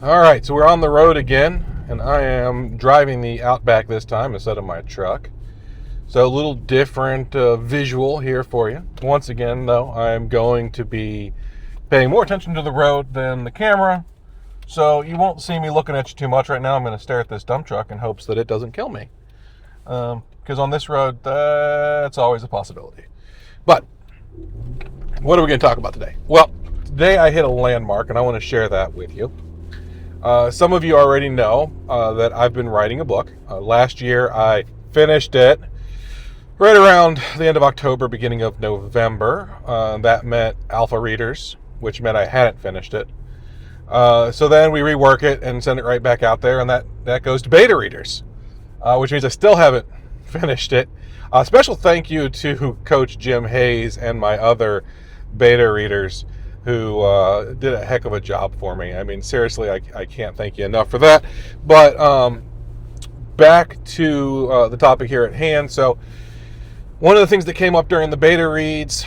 All right, so we're on the road again, and I am driving the Outback this time instead of my truck. So a little different visual here for you. Once again, though, I'm going to be paying more attention to the road than the camera, so you won't see me looking at you too much right now. I'm going to stare at this dump truck in hopes that it doesn't kill me. Because on this road, that's always a possibility. But what are we going to talk about today? Well, today I hit a landmark, and I want to share that with you. Some of you already know that I've been writing a book. Last year I finished it right around the end of October, beginning of November. That meant alpha readers, which meant I hadn't finished it. So then we rework it and send it right back out there, and that goes to beta readers, which means I still haven't finished it. A special thank you to Coach Jim Hayes and my other beta readers who did a heck of a job for me. I mean, seriously, I can't thank you enough for that. But back to the topic here at hand. So one of the things that came up during the beta reads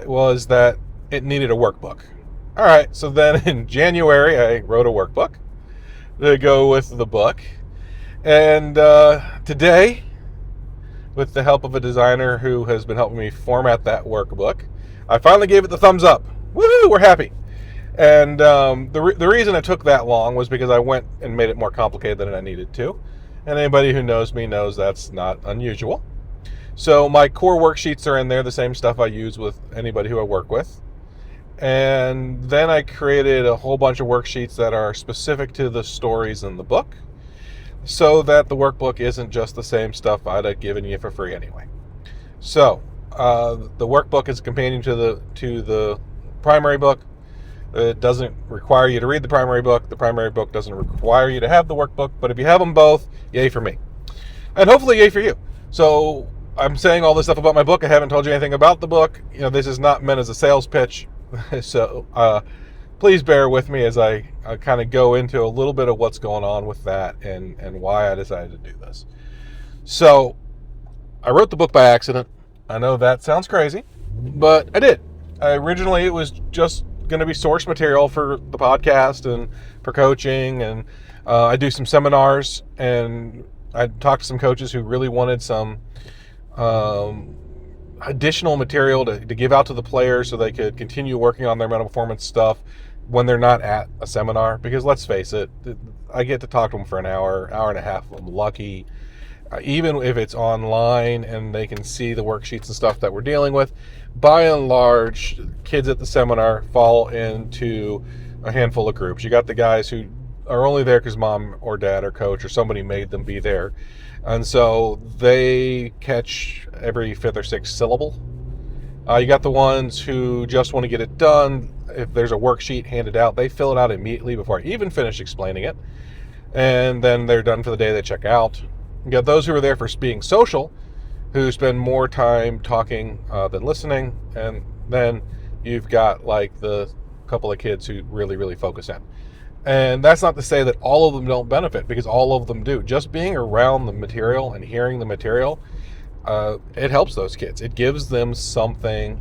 was that it needed a workbook. All right, so then in January, I wrote a workbook to go with the book. And today, with the help of a designer who has been helping me format that workbook, I finally gave it the thumbs up. Woo, we're happy. And the reason it took that long was because I went and made it more complicated than I needed to. And anybody who knows me knows that's not unusual. So my core worksheets are in there, the same stuff I use with anybody who I work with. And then I created a whole bunch of worksheets that are specific to the stories in the book, so that the workbook isn't just the same stuff I'd have given you for free anyway. So the workbook is a companion to the primary book. It doesn't require you to read the primary book. The primary book doesn't require you to have the workbook. But if you have them both, yay for me. And hopefully yay for you. So I'm saying all this stuff about my book. I haven't told you anything about the book. You know, this is not meant as a sales pitch. So please bear with me as I kind of go into a little bit of what's going on with that and why I decided to do this. So I wrote the book by accident. I know that sounds crazy, but I did. Originally, it was just going to be source material for the podcast and for coaching, and I do some seminars, and I talked to some coaches who really wanted some additional material to give out to the players so they could continue working on their mental performance stuff when they're not at a seminar. Because let's face it, I get to talk to them for an hour and a half. I'm lucky. Even if it's online and they can see the worksheets and stuff that we're dealing with, by and large, kids at the seminar fall into a handful of groups. You got the guys who are only there because mom or dad or coach or somebody made them be there. And so they catch every fifth or sixth syllable. You got the ones who just want to get it done. If there's a worksheet handed out, they fill it out immediately before I even finish explaining it. And then they're done for the day, they check out. You got those who are there for being social, who spend more time talking than listening. And then you've got like the couple of kids who really, really focus in. And that's not to say that all of them don't benefit, because all of them do. Just being around the material and hearing the material, it helps those kids. It gives them something.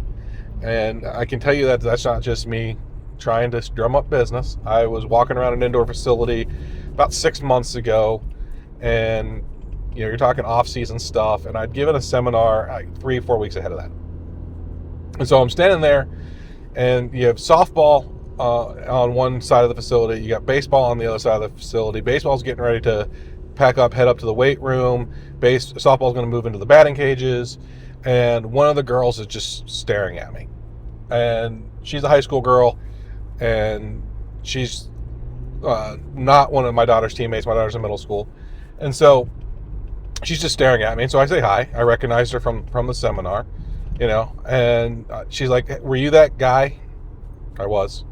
And I can tell you that that's not just me trying to drum up business. I was walking around an indoor facility about 6 months ago, and you know, you're talking off-season stuff, and I'd given a seminar 3 or 4 weeks ahead of that. And so I'm standing there, and you have softball on one side of the facility, you got baseball on the other side of the facility. Baseball's getting ready to pack up, head up to the weight room. Softball's going to move into the batting cages, and one of the girls is just staring at me. And she's a high school girl, and she's not one of my daughter's teammates. My daughter's in middle school. And so she's just staring at me. And so I say hi. I recognized her from the seminar, you know, and she's like, "Were you that guy?" I was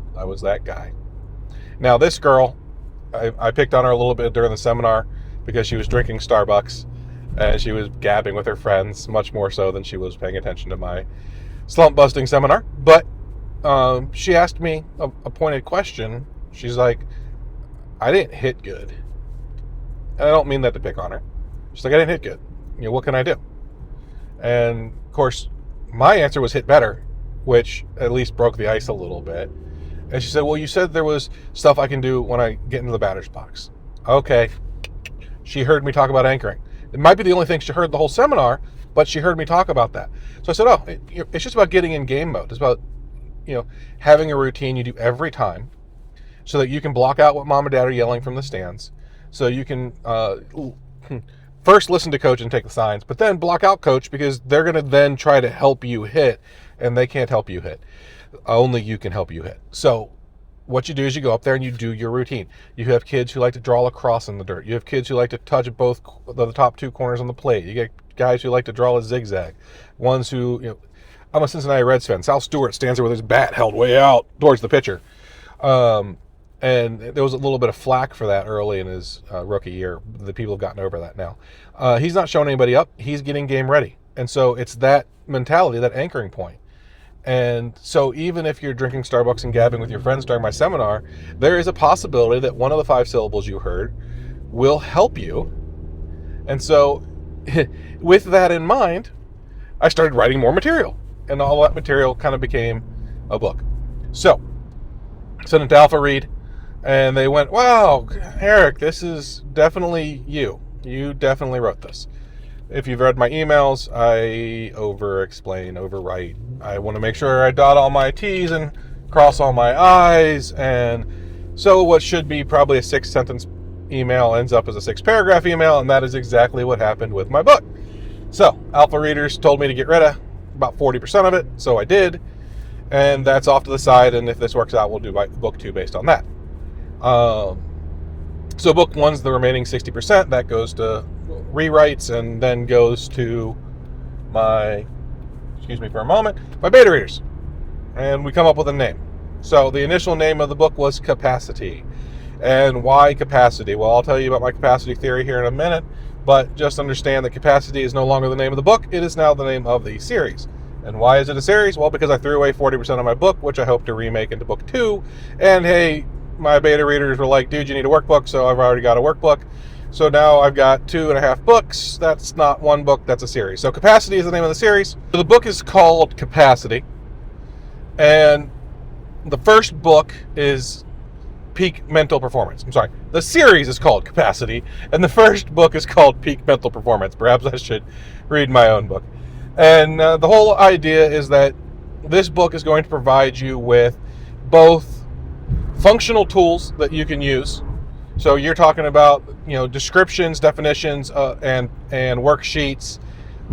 that guy. Now this girl, I picked on her a little bit during the seminar because she was drinking Starbucks and she was gabbing with her friends, much more so than she was paying attention to my slump busting seminar. But she asked me a pointed question. She's like, "I didn't hit good." And I don't mean that to pick on her. She's like, "I didn't hit good. You know, what can I do?" And of course, my answer was hit better, which at least broke the ice a little bit. And she said, well, you said there was stuff I can do when I get into the batter's box. Okay. She heard me talk about anchoring. It might be the only thing she heard the whole seminar, but she heard me talk about that. So I said, oh, it's just about getting in game mode. It's about, having a routine you do every time so that you can block out what mom and dad are yelling from the stands. So you can first listen to coach and take the signs, but then block out coach because they're going to then try to help you hit, and they can't help you hit. Only you can help you hit. So what you do is you go up there and you do your routine. You have kids who like to draw a cross in the dirt. You have kids who like to touch both the top two corners on the plate. You get guys who like to draw a zigzag. Ones who, I'm a Cincinnati Reds fan. Sal Stewart stands there with his bat held way out towards the pitcher. And there was a little bit of flack for that early in his rookie year. The people have gotten over that now. He's not showing anybody up. He's getting game ready. And so it's that mentality, that anchoring point. And so even if you're drinking Starbucks and gabbing with your friends during my seminar, there is a possibility that one of the 5 syllables you heard will help you. And so with that in mind, I started writing more material. And all that material kind of became a book. So I sent it to Alpha Read, and they went, wow, Eric, this is definitely you. You definitely wrote this. If you've read my emails, I over-explain, overwrite. I want to make sure I dot all my T's and cross all my I's. And so what should be probably a 6-sentence email ends up as a 6-paragraph email, and that is exactly what happened with my book. So alpha readers told me to get rid of about 40% of it, so I did. And that's off to the side, and if this works out, we'll do book 2 based on that. So book 1's the remaining 60%. That goes to rewrites and then goes to my beta readers. And we come up with a name. So the initial name of the book was Capacity. And why capacity? Well, I'll tell you about my capacity theory here in a minute, but just understand that capacity is no longer the name of the book. It is now the name of the series. And why is it a series? Well, because I threw away 40% of my book, which I hope to remake into book 2. And hey, my beta readers were like, dude, you need a workbook. So I've already got a workbook. So now I've got 2.5 books. That's not one book, that's a series. So Capacity is the name of the series. So the book is called Capacity. And the first book is Peak Mental Performance. I'm sorry. The series is called Capacity. And the first book is called Peak Mental Performance. Perhaps I should read my own book. And the whole idea is that this book is going to provide you with both functional tools that you can use. So you're talking about, descriptions, definitions, and worksheets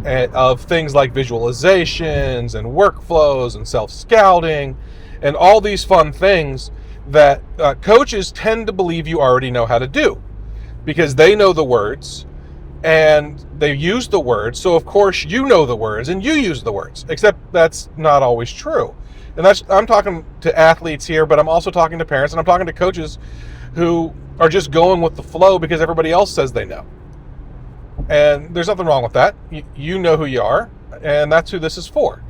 of things like visualizations and workflows and self-scouting and all these fun things that coaches tend to believe you already know how to do because they know the words and they use the words. So of course you know the words and you use the words, except that's not always true. And I'm talking to athletes here, but I'm also talking to parents and I'm talking to coaches who are just going with the flow because everybody else says they know. And there's nothing wrong with that. You know who you are, and that's who this is for.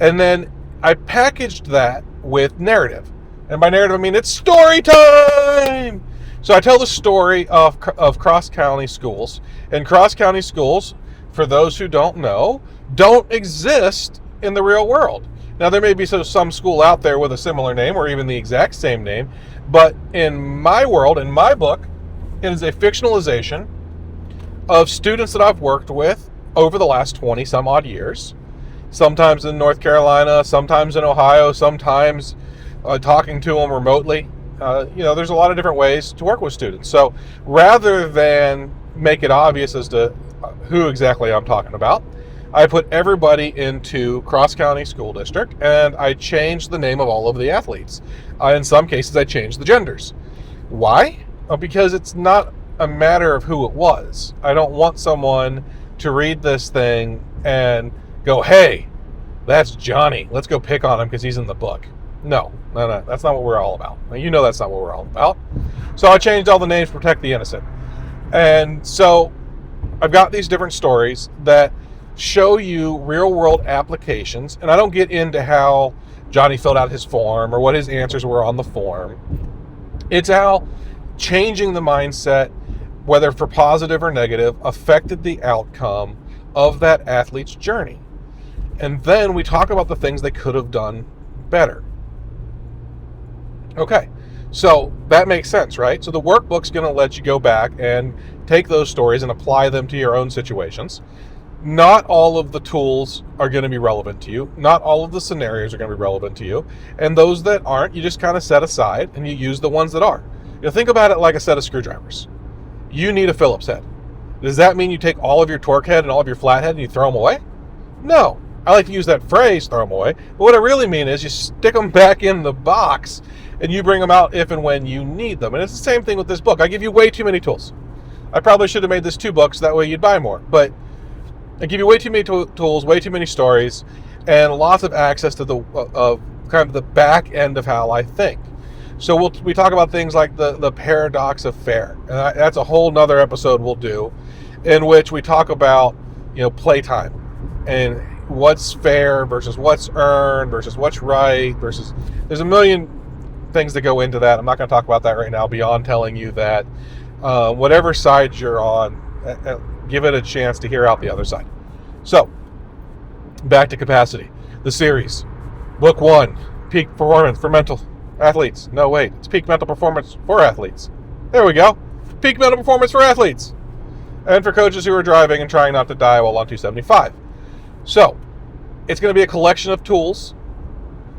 And then I packaged that with narrative. And by narrative, I mean it's story time! So I tell the story of cross-county schools. And cross-county schools, for those who don't know, don't exist in the real world. Now, there may be some school out there with a similar name or even the exact same name, but in my world, in my book, it is a fictionalization of students that I've worked with over the last 20 some odd years, sometimes in North Carolina, sometimes in Ohio, sometimes talking to them remotely. There's a lot of different ways to work with students. So rather than make it obvious as to who exactly I'm talking about, I put everybody into Cross County School District, and I changed the name of all of the athletes. In some cases, I changed the genders. Why? Because it's not a matter of who it was. I don't want someone to read this thing and go, hey, that's Johnny. Let's go pick on him because he's in the book. No, that's not what we're all about. You know that's not what we're all about. So I changed all the names to protect the innocent. And so I've got these different stories that show you real-world applications, and I don't get into how Johnny filled out his form or what his answers were on the form. It's how changing the mindset, whether for positive or negative, affected the outcome of that athlete's journey. And then we talk about the things they could have done better. Okay, so that makes sense, right? So the workbook's going to let you go back and take those stories and apply them to your own situations. Not all of the tools are going to be relevant to you. Not all of the scenarios are going to be relevant to you. And those that aren't, you just kind of set aside and you use the ones that are. Think about it like a set of screwdrivers. You need a Phillips head. Does that mean you take all of your torque head and all of your flathead and you throw them away? No. I like to use that phrase, throw them away. But what I really mean is you stick them back in the box and you bring them out if and when you need them. And it's the same thing with this book. I give you way too many tools. I probably should have made this 2 books, that way you'd buy more. But I give you way too many tools, way too many stories, and lots of access to the kind of the back end of how I think. So we talk about things like the paradox of fair, and that's a whole nother episode we'll do, in which we talk about playtime and what's fair versus what's earned versus what's right versus. There's a million things that go into that. I'm not going to talk about that right now beyond telling you that whatever side you're on, give it a chance to hear out the other side. So, back to capacity. The series. Book 1, Peak Performance for Mental Athletes. No, wait. It's Peak Mental Performance for Athletes. There we go. Peak Mental Performance for Athletes. And for coaches who are driving and trying not to die while on 275. So, it's going to be a collection of tools.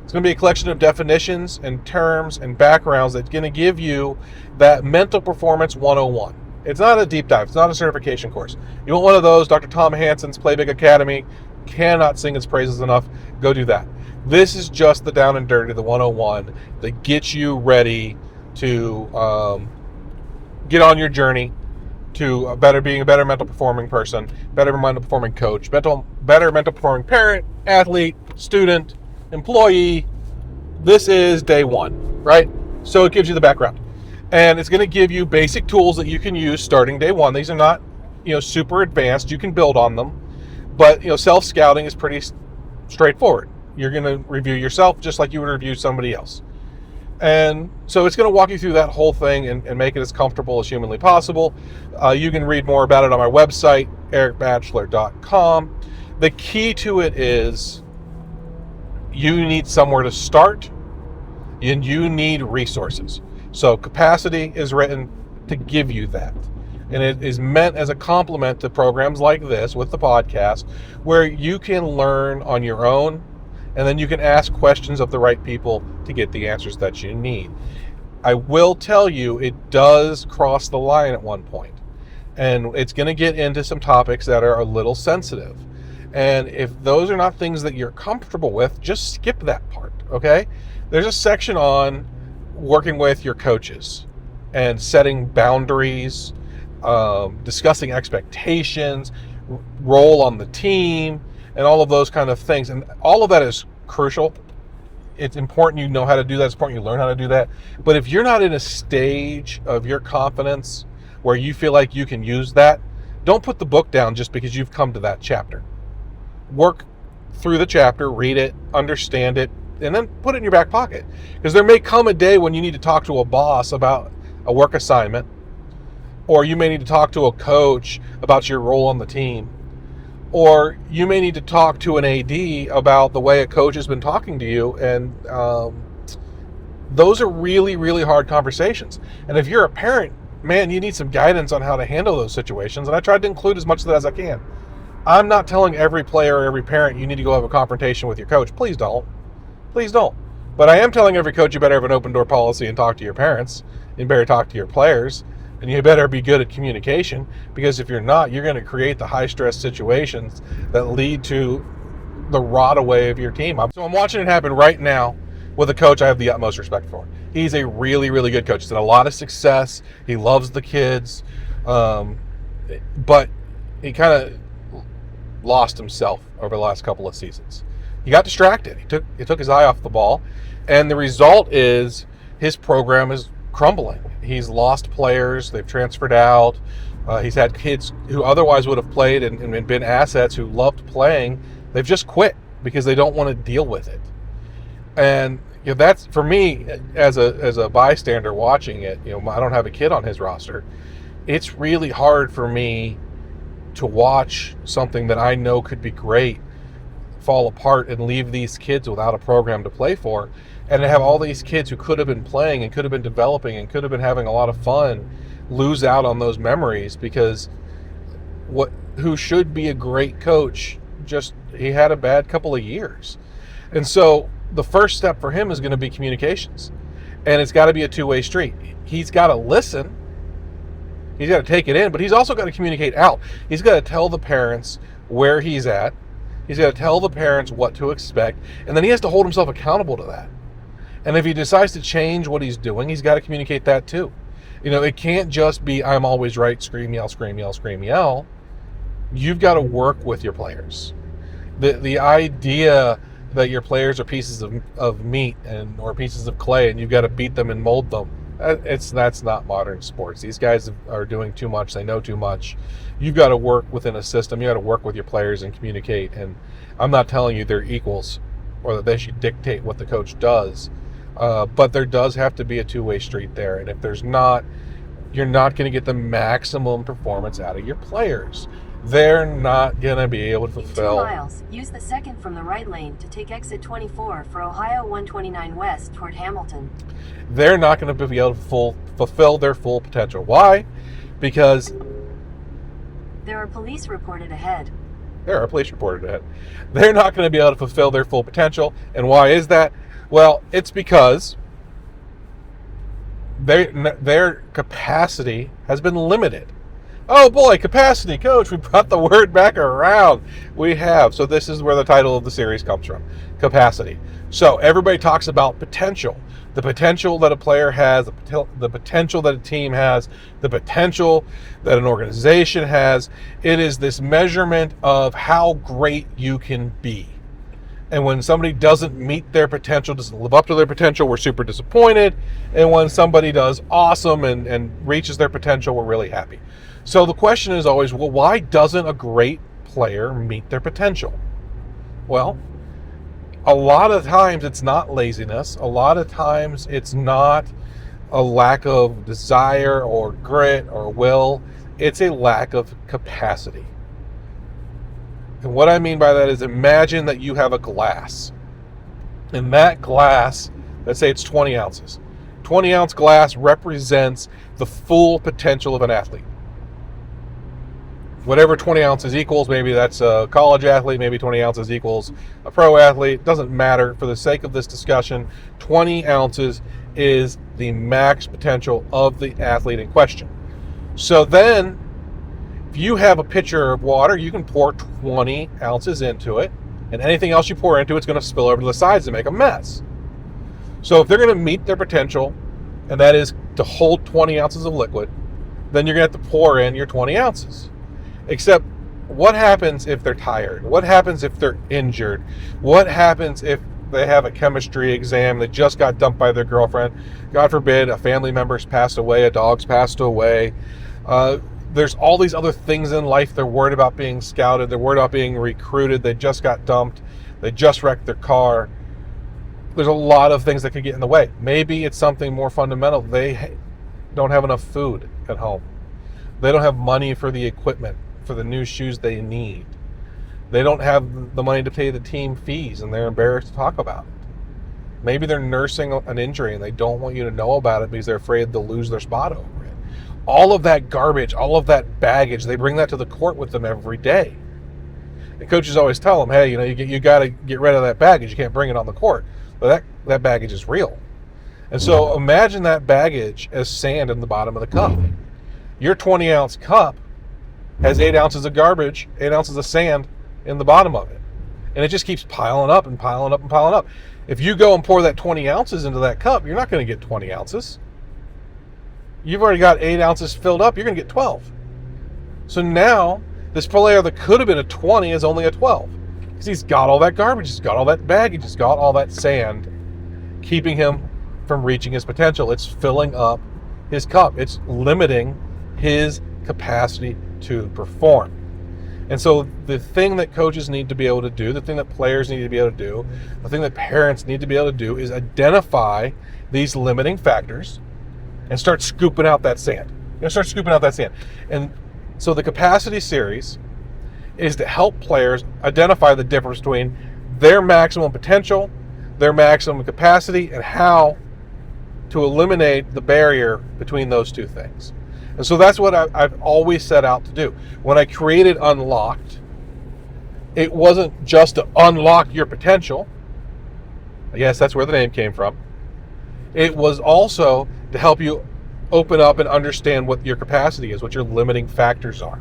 It's going to be a collection of definitions and terms and backgrounds that's going to give you that Mental Performance 101. It's not a deep dive. It's not a certification course. You want one of those, Dr. Tom Hansen's Play Big Academy. Cannot sing its praises enough. Go do that. This is just the down and dirty, the 101, that gets you ready to get on your journey to being a better mental performing person, better mental performing coach, better mental performing parent, athlete, student, employee. This is day 1, right? So it gives you the background. And it's going to give you basic tools that you can use starting day 1. These are not, super advanced. You can build on them. But, self-scouting is pretty straightforward. You're going to review yourself just like you would review somebody else. And so it's going to walk you through that whole thing and make it as comfortable as humanly possible. You can read more about it on my website, ericbatchelor.com. The key to it is you need somewhere to start and you need resources. So capacity is written to give you that. And it is meant as a complement to programs like this with the podcast, where you can learn on your own, and then you can ask questions of the right people to get the answers that you need. I will tell you, it does cross the line at one point. And it's going to get into some topics that are a little sensitive. And if those are not things that you're comfortable with, just skip that part, okay? There's a section on working with your coaches and setting boundaries, discussing expectations, role on the team, and all of those kind of things. And all of that is crucial. It's important you know how to do that. It's important you learn how to do that. But if you're not in a stage of your confidence where you feel like you can use that, don't put the book down just because you've come to that chapter. Work through the chapter, read it, understand it, and then put it in your back pocket. Because there may come a day when you need to talk to a boss about a work assignment, or you may need to talk to a coach about your role on the team, or you may need to talk to an AD about the way a coach has been talking to you. And those are really, really hard conversations. And if you're a parent, man, you need some guidance on how to handle those situations. And I tried to include as much of that as I can. I'm not telling every player or every parent you need to go have a confrontation with your coach. Please don't. Please don't. But I am telling every coach you better have an open door policy and talk to your parents. You better talk to your players. And you better be good at communication, because if you're not, you're going to create the high stress situations that lead to the rot away of your team. So I'm watching it happen right now with a coach I have the utmost respect for. He's a really, really good coach. He's had a lot of success. He loves the kids. But he kind of lost himself over the last couple of seasons. He got distracted. He took his eye off the ball. And the result is his program is crumbling. He's lost players. They've transferred out. He's had kids who otherwise would have played and been assets who loved playing. They've just quit because they don't want to deal with it. And that's, for me, as a bystander watching it, I don't have a kid on his roster. It's really hard for me to watch something that I know could be great fall apart and leave these kids without a program to play for. and to have all these kids who could have been playing and could have been developing and could have been having a lot of fun lose out on those memories because who should be a great coach, just he had a bad couple of years. And so the first step for him is going to be communications. And it's got to be a two-way street. He's got to listen. He's got to take it in, but he's also got to communicate out. He's got to tell the parents where he's at. He's got to tell the parents what to expect. And then he has to hold himself accountable to that. And if he decides to change what he's doing, he's got to communicate that too. It can't just be, I'm always right, scream, yell, scream, yell, scream, yell. You've got to work with your players. The idea that your players are pieces of meat or pieces of clay and you've got to beat them and mold them, that's not modern sports. These guys are doing too much. They know too much. You've got to work within a system. You got to work with your players and communicate. And I'm not telling you they're equals or that they should dictate what the coach does, but there does have to be a two-way street there. And if there's not, you're not going to get the maximum performance out of your players. They're not going to be able to fulfill. 2 miles. Use the second from the right lane to take exit 24 for Ohio 129 West toward Hamilton. They're not going to be able to fulfill their full potential. Why? Because there are police reported ahead. They're not going to be able to fulfill their full potential. And why is that? Well, it's because their capacity has been limited. Oh boy, capacity, coach, we brought the word back around. We have. So this is where the title of the series comes from, capacity. So everybody talks about potential. The potential that a player has, the potential that a team has, the potential that an organization has. It is this measurement of how great you can be. And when somebody doesn't meet their potential, doesn't live up to their potential, we're super disappointed. And when somebody does awesome and reaches their potential, we're really happy. So the question is always, well, why doesn't a great player meet their potential? Well, a lot of times it's not laziness. A lot of times it's not a lack of desire or grit or will. It's a lack of capacity. And what I mean by that is, imagine that you have a glass. And that glass, let's say it's 20 ounces. 20-ounce glass represents the full potential of an athlete. Whatever 20 ounces equals, maybe that's a college athlete, maybe 20 ounces equals a pro athlete, doesn't matter. For the sake of this discussion, 20 ounces is the max potential of the athlete in question. So then, if you have a pitcher of water, you can pour 20 ounces into it, and anything else you pour into it's going to spill over to the sides and make a mess. So if they're going to meet their potential, and that is to hold 20 ounces of liquid, then you're going to have to pour in your 20 ounces. Except, what happens if they're tired? What happens if they're injured? What happens if they have a chemistry exam that just got dumped by their girlfriend? God forbid, a family member's passed away, a dog's passed away. There's all these other things in life. They're worried about being scouted. They're worried about being recruited. They just got dumped. They just wrecked their car. There's a lot of things that could get in the way. Maybe it's something more fundamental. They don't have enough food at home. They don't have money for the equipment, for the new shoes they need. They don't have the money to pay the team fees, and they're embarrassed to talk about it. Maybe they're nursing an injury and they don't want you to know about it because they're afraid they'll lose their spot over it. All of that garbage, all of that baggage, they bring that to the court with them every day. And coaches always tell them, hey, you got to get rid of that baggage. You can't bring it on the court. But that baggage is real. And so imagine that baggage as sand in the bottom of the cup. Your 20-ounce cup has 8 ounces of garbage, 8 ounces of sand in the bottom of it. And it just keeps piling up and piling up and piling up. If you go and pour that 20 ounces into that cup, you're not going to get 20 ounces. You've already got 8 ounces filled up, you're going to get 12. So now, this player that could have been a 20 is only a 12. Because he's got all that garbage, he's got all that baggage, he's got all that sand, keeping him from reaching his potential. It's filling up his cup. It's limiting his capacity to perform. And so the thing that coaches need to be able to do, the thing that players need to be able to do, the thing that parents need to be able to do is identify these limiting factors and start scooping out that sand. And so the capacity series is to help players identify the difference between their maximum potential, their maximum capacity and how to eliminate the barrier between those two things. And so that's what I've always set out to do. When I created Unlocked, it wasn't just to unlock your potential. Yes, that's where the name came from. It was also to help you open up and understand what your capacity is, what your limiting factors are,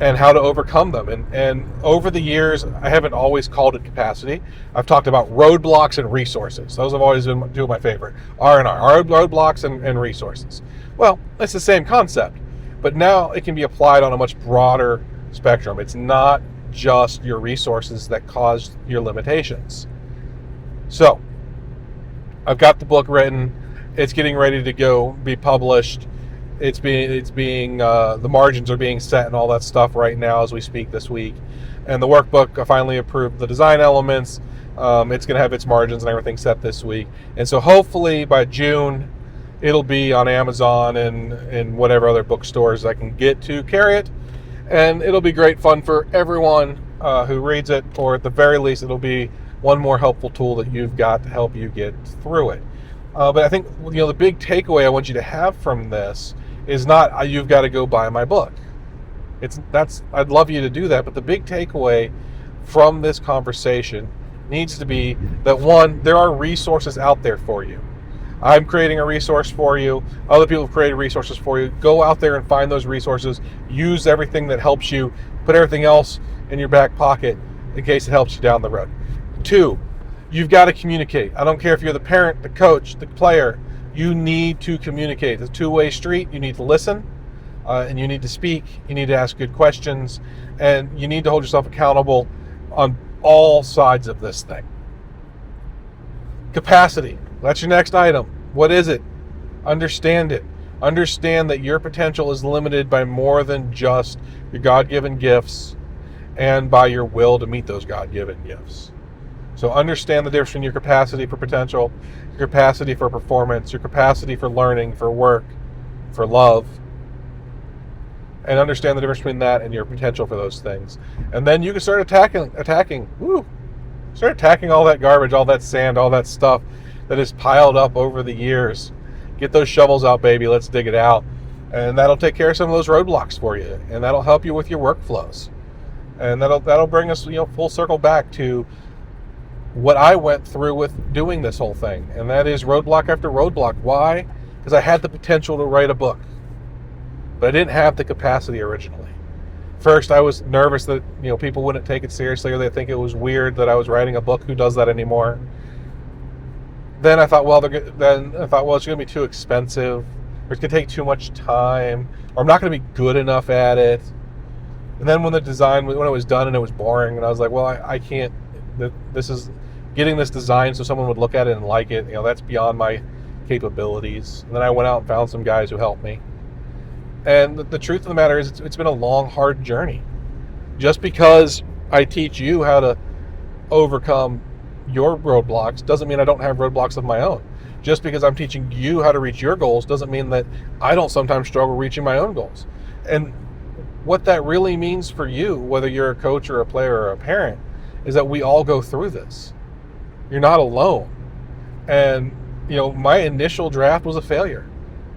and how to overcome them. And over the years, I haven't always called it capacity. I've talked about roadblocks and resources. Those have always been two of my favorite. R&R, roadblocks and resources. Well, it's the same concept, but now it can be applied on a much broader spectrum. It's not just your resources that cause your limitations. So, I've got the book written. It's getting ready to go be published. It's being the margins are being set and all that stuff right now as we speak this week. And the workbook, I finally approved the design elements. It's going to have its margins and everything set this week. And so hopefully by June, it'll be on Amazon and whatever other bookstores I can get to carry it. And it'll be great fun for everyone who reads it, or at the very least, it'll be one more helpful tool that you've got to help you get through it. But I think the big takeaway I want you to have from this is not you've got to go buy my book. I'd love you to do that, but the big takeaway from this conversation needs to be that, one, there are resources out there for you. I'm creating a resource for you. Other people have created resources for you. Go out there and find those resources. Use everything that helps you. Put everything else in your back pocket in case it helps you down the road. 2, you've got to communicate. I don't care if you're the parent, the coach, the player. You need to communicate. It's a two-way street. You need to listen, and you need to speak. You need to ask good questions, and you need to hold yourself accountable on all sides of this thing. Capacity. That's your next item. What is it? Understand it. Understand that your potential is limited by more than just your God-given gifts and by your will to meet those God-given gifts. So understand the difference between your capacity for potential, your capacity for performance, your capacity for learning, for work, for love, and understand the difference between that and your potential for those things. And then you can start attacking all that garbage, all that sand, all that stuff that is piled up over the years. Get those shovels out, baby. Let's dig it out. And that'll take care of some of those roadblocks for you. And that'll help you with your workflows. And that'll bring us, full circle back to what I went through with doing this whole thing. And that is roadblock after roadblock. Why? Because I had the potential to write a book, but I didn't have the capacity originally. First, I was nervous that people wouldn't take it seriously, or they think it was weird that I was writing a book. Who does that anymore? Then I thought, it's going to be too expensive, or it's going to take too much time, or I'm not going to be good enough at it. And then when it was done and it was boring, and I was like, well, I can't. This is getting this design so someone would look at it and like it. That's beyond my capabilities. And then I went out and found some guys who helped me. And the truth of the matter is, it's been a long, hard journey. Just because I teach you how to overcome your roadblocks doesn't mean I don't have roadblocks of my own. Just because I'm teaching you how to reach your goals doesn't mean that I don't sometimes struggle reaching my own goals. And what that really means for you, whether you're a coach or a player or a parent, is that we all go through this. You're not alone. And, my initial draft was a failure.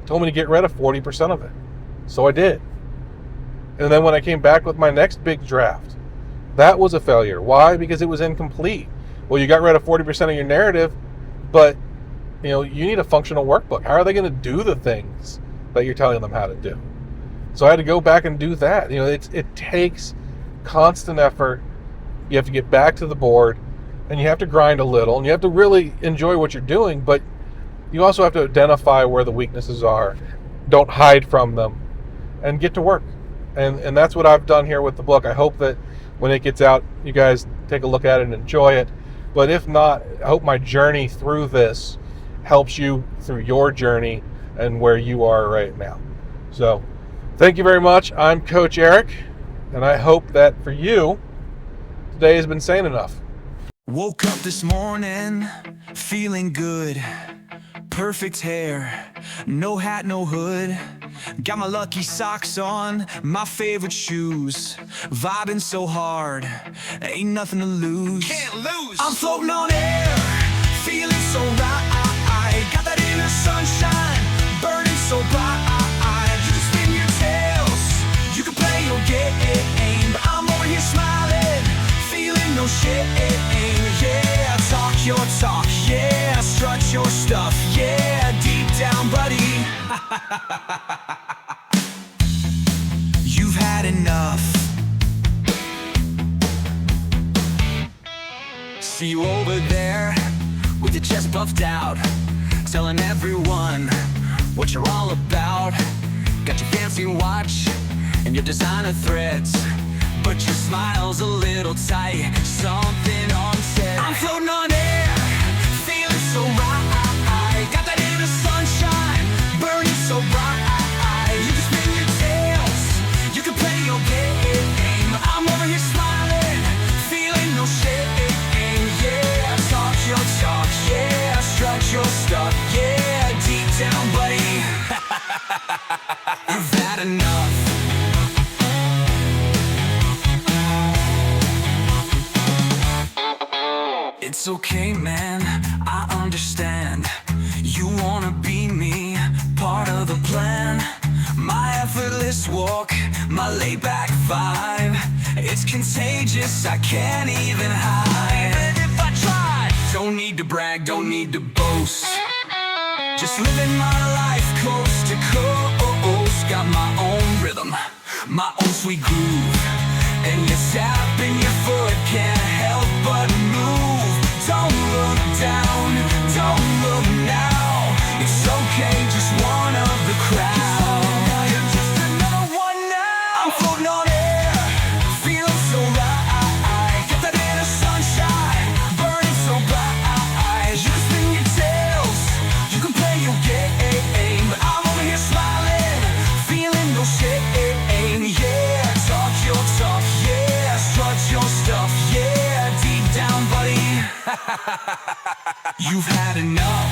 It told me to get rid of 40% of it. So I did. And then when I came back with my next big draft, that was a failure. Why? Because it was incomplete. Well, you got rid of 40% of your narrative, but you need a functional workbook. How are they going to do the things that you're telling them how to do? So I had to go back and do that. It takes constant effort. You have to get back to the board, and you have to grind a little, and you have to really enjoy what you're doing, but you also have to identify where the weaknesses are. Don't hide from them, and get to work. And that's what I've done here with the book. I hope that when it gets out, you guys take a look at it and enjoy it. But if not, I hope my journey through this helps you through your journey and where you are right now. So, thank you very much. I'm Coach Eric, and I hope that for you, today has been sane enough. Woke up this morning, feeling good. Perfect hair, no hat, no hood. Got my lucky socks on, my favorite shoes. Vibing so hard, ain't nothing to lose. Can't lose. I'm floating on air, feeling so right. Got that inner sunshine, burning so bright. You can spin your tails, you can play your game, but I'm over here smiling, feeling no shame. Yeah, talk your talk, yeah, strut your stuff, yeah, deep down, buddy. You've had enough. See you over there with your chest puffed out, telling everyone what you're all about. Got your fancy watch and your designer threads, but your smile's a little tight, something unsaid. I'm floating on air, feeling so right. Got that inner sunshine, burning so bright. You can spin your tails, you can play your game. I'm over here smiling, feeling no shame. Yeah, talk your talk, yeah, strut your stuff, yeah, deep down, buddy. You've had enough. It's okay, man, I understand. You wanna be me, part of the plan. My effortless walk, my laid-back vibe, it's contagious, I can't even hide. Even if I tried, don't need to brag, don't need to boast. Just living my life coast to coast. Got my own rhythm, my own sweet groove, and you're tapping your foot, can't help but move. Don't look down, don't look now. It's okay, just one of the crowd. You're just another one now. I'm floating on air, feeling so right. Got that inner sunshine, burning so bright. You can spin your tails, you can play your game, but I'm over here smiling, feeling no shame. Yeah, talk your talk, yeah, strut your stuff, yeah, deep down, buddy. You've had enough.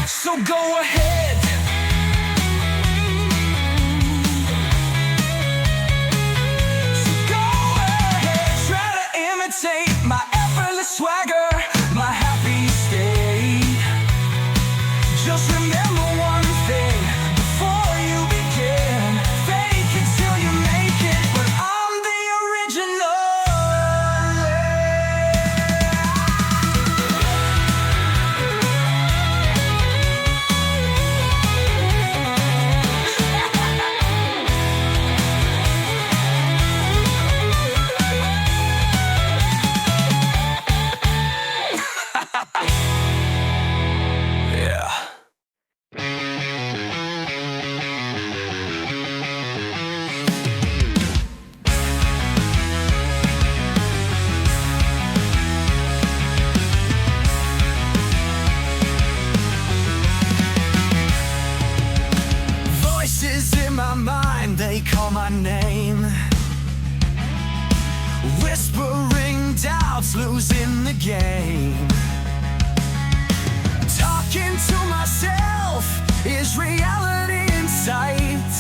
So go ahead. So go ahead. Try to imitate my effortless swagger, my happy state. Just remember one thing before you begin. Fake it till you make it, but I'm the original. Yeah. Voices in my mind, they call my name, whispering doubts, losing the game. Talking to myself, is reality in sight?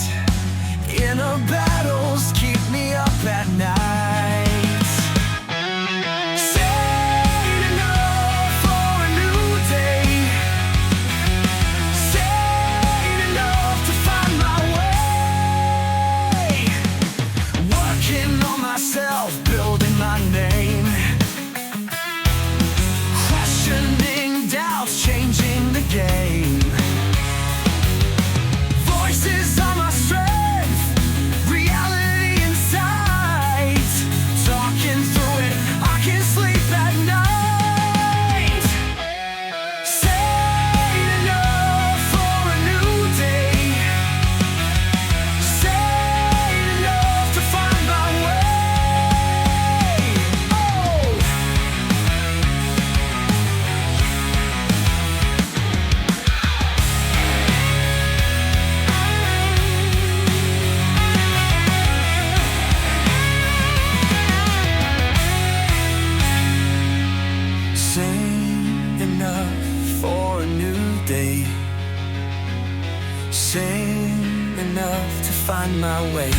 Inner battles keep me up at night. Saying enough for a new day. Saying enough to find my way. Working on myself, building my name. Questioning doubts, changing the game. Voices are my strength, reality in sight. Talking through it, I can sleep at night. Saying enough for a new day. Saying enough to find my way. Oh! Sane enough for a new day. Sane enough to find my way.